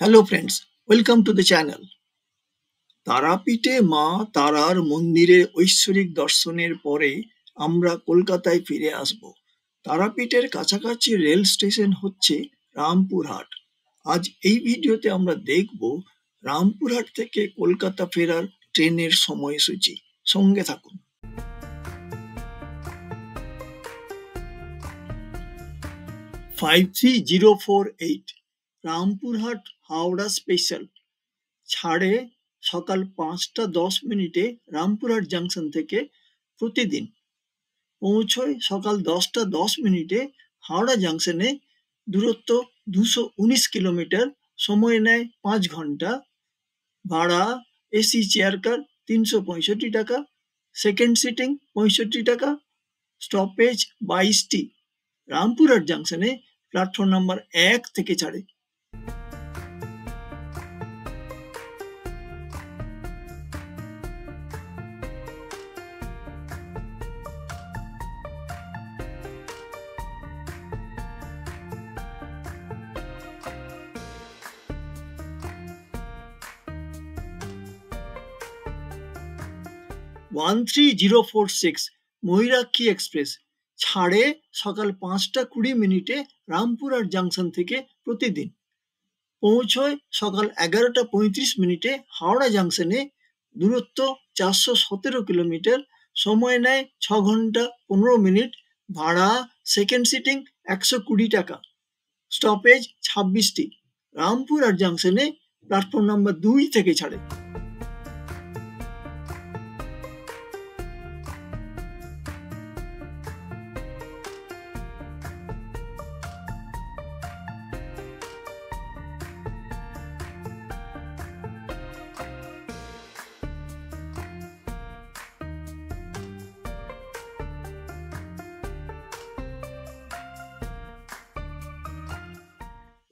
Hello friends, welcome to the channel. তারাপীঠে মা তারার মন্দিরে ঐশ্বরিক দর্শনের পরে আমরা কলকাতায় ফিরে আসব। তারাপীঠের কাছাকাছি রেল স্টেশন হচ্ছে রামপুরহাট। আজ এই ভিডিওতে আমরা দেখব রামপুরহাট থেকে কলকাতা ফেরার ট্রেনের সময়সূচি। সঙ্গে থাকুন। 53048 রামপুরহাট হাওড়া স্পেশাল ছাড়ে সকাল 5:10 রামপুরহাট জাংশন থেকে প্রতিদিন। পৌঁছয় সকাল 10:10 হাওড়া জাংশনে। দূরত্ব 219 কিলোমিটার। সময় নেয় 5 ঘন্টা। ভাড়া এসি চেয়ার কার 365 টাকা, সেকেন্ড সিটিং 65 টাকা। স্টপেজ 22টি। রামপুরহাট জাংশনে প্ল্যাটফর্ম নাম্বার 1 থেকে ছাড়ে। ওয়ান 3046 ময়ূরাক্ষী এক্সপ্রেস ছাড়ে সকাল 5:20 রামপুরহাট জাংশন থেকে প্রতিদিন। পৌঁছয় সকাল 11:35 হাওড়া জাংশনে। দূরত্ব 417 কিলোমিটার। সময় নেয় 6 ঘন্টা 15 মিনিট। ভাড়া সেকেন্ড সিটিং 120 টাকা। স্টপেজ 26টি। রামপুরহাট জাংশনে প্ল্যাটফর্ম নাম্বার 2 থেকে ছাড়ে।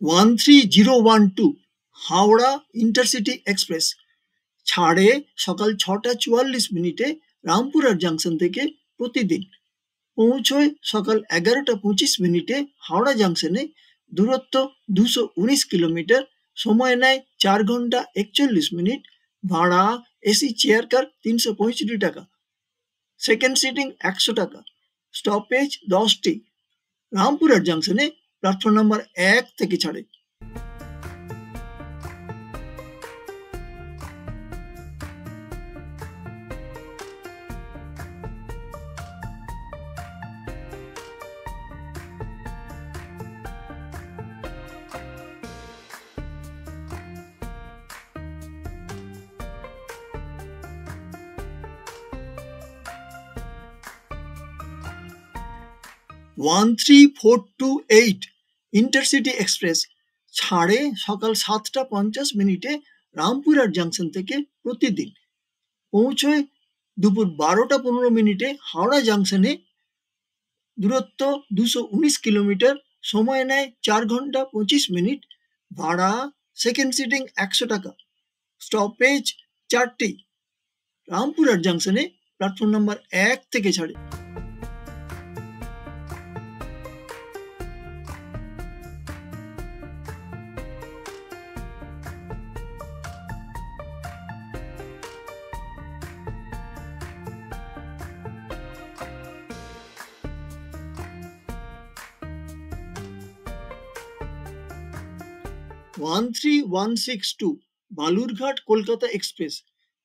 ওয়ান 3012 হাওড়া ইন্টারসিটি এক্সপ্রেস ছাড়ে সকাল 6:44 রামপুরহাট জাংশন থেকে প্রতিদিন। পৌঁছয় সকাল 11:25 হাওড়া জাংশনে। দূরত্ব 219 কিলোমিটার। সময় নেয় 4 ঘন্টা 41 মিনিট। ভাড়া এসি চেয়ার কার 365 টাকা, সেকেন্ড সিটিং 100 টাকা। স্টপেজ 10টি। রামপুরহাট জাংশনে প্ল্যাটফর্ম নাম্বার 1 থেকে ছাড়ে। ওয়ান 3428 ইন্টারসিটি এক্সপ্রেস ছাড়ে সকাল 7:50 রামপুরহাট জাংশন থেকে প্রতিদিন। পৌঁছয় দুপুর 12:15 হাওড়া জাংশনে। দূরত্ব 219 কিলোমিটার। সময় নেয় 4 ঘন্টা 25 মিনিট। ভাড়া সেকেন্ড সিটিং 100 টাকা। স্টপেজ 4টি। রামপুরহাট জাংশনে প্ল্যাটফর্ম নাম্বার 1 থেকে ছাড়ে। ওয়ান 3162 বালুরঘাট কলকাতা এক্সপ্রেস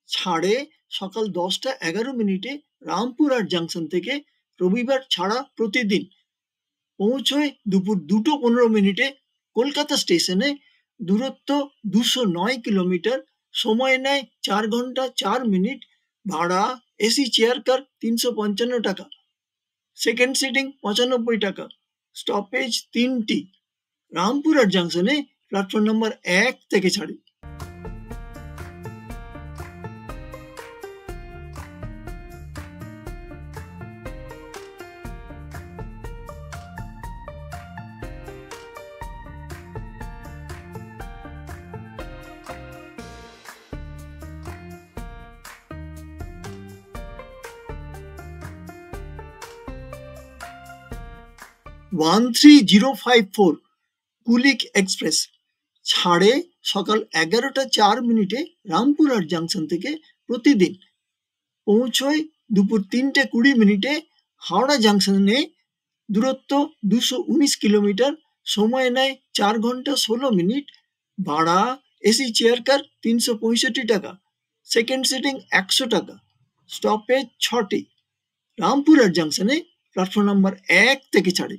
ছাড়ে সকাল 10:11 রামপুরহাট জাংশন থেকে রবিবার ছাড়া প্রতিদিন। পৌঁছয় দুপুর 2:15 কলকাতা স্টেশনে। দূরত্ব 209 কিলোমিটার। সময় নেয় 4 ঘন্টা 4 মিনিট। ভাড়া এসি চেয়ার কার 355 টাকা, সেকেন্ড সিটিং 95 টাকা। স্টপেজ 3টি। রামপুরহাট জাংশনে প্ল্যাটফর্ম নাম্বার 1 থেকে ছাড়ে। ওয়ান 3054 কুলিক এক্সপ্রেস ছাড়ে সকাল 11:04 রামপুরহাট জাংশন থেকে প্রতিদিন, পৌঁছয় দুপুর 3:20 হাওড়া জাংশনে, দূরত্ব 219 কিলোমিটার, সময় নেয় 4 ঘন্টা 16 মিনিট, ভাড়া এসি চেয়ার কার 365 টাকা, সেকেন্ড সিটিং 100 টাকা, স্টপেজ 6টি। রামপুরহাট জাংশনে প্ল্যাটফর্ম নাম্বার 1 থেকে ছাড়ে।